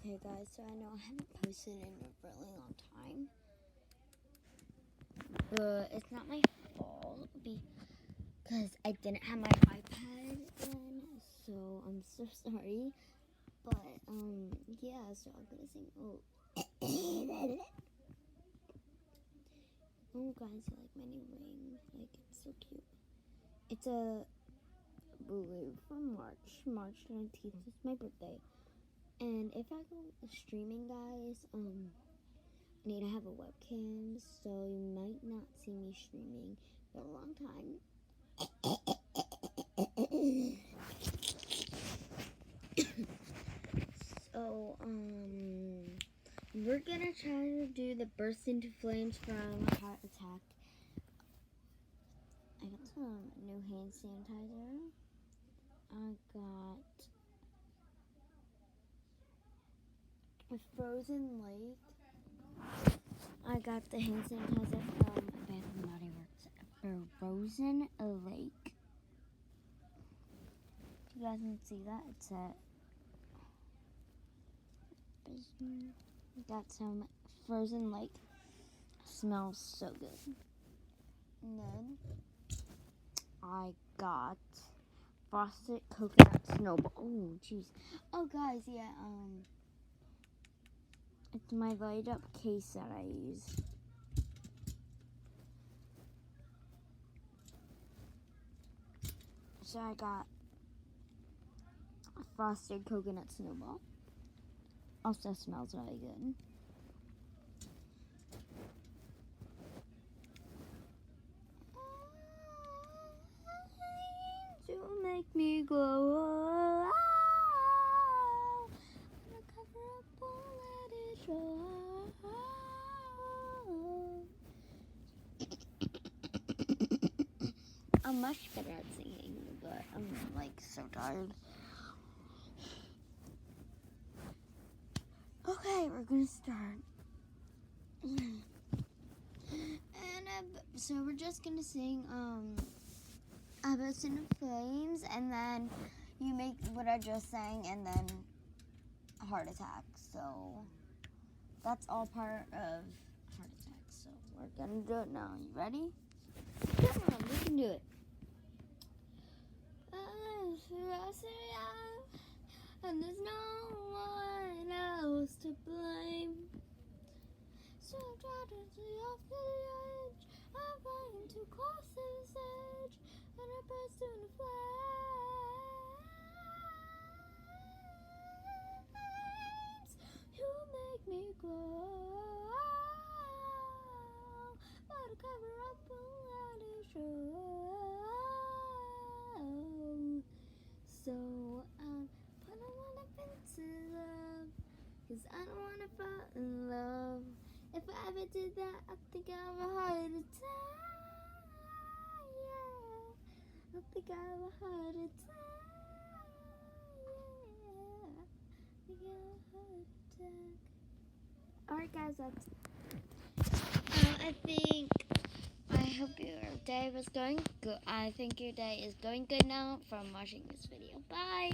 Okay guys, so I know I haven't posted in a really long time, but it's not my fault because I didn't have my iPad then, so I'm so sorry. But yeah, so I'm gonna sing. Oh guys, I like my new ring. Like, it's so cute. It's a blue from March 19th. It's my birthday. And if I go streaming, guys, I need to have a webcam, so you might not see me streaming for a long time. So, we're gonna try to do the burst into flames from Heart Attack. I got some new hand sanitizer. I got a Frozen Lake. I got the hand sanitizer from Bath and Body Works. Frozen Lake. You guys can see that. It's a. Got some Frozen Lake. Smells so good. And then I got Frosted Coconut Snowball. Oh, jeez. Oh, guys, yeah. It's my light up case that I use. So I got a Frosted Coconut Snowball. Also smells really good. To make me glow, gonna cover up all that is wrong. I'm much better at singing, but I'm like so tired. Okay, we're gonna start. So we're just gonna sing A Burst into Flames, and then you make what I just sang, and then a Heart Attack. So that's all part of Heart Attack. So we're gonna do it now. You ready? Come on, we can do it. And there's no one else to blame. So I try to stay off the edge. I'm trying to cross this edge, and I burst into flames. You make me glow, but to cover up all that is wrong. So put on my defensive love, 'cause I don't wanna fall in love. If I ever did that, I think I'd have a heart attack. Yeah, I think I'd have a heart attack. Yeah, I think I'd have a heart attack. Alright guys, that's I hope your day was going good. I think your day is going good now from watching this video. Bye!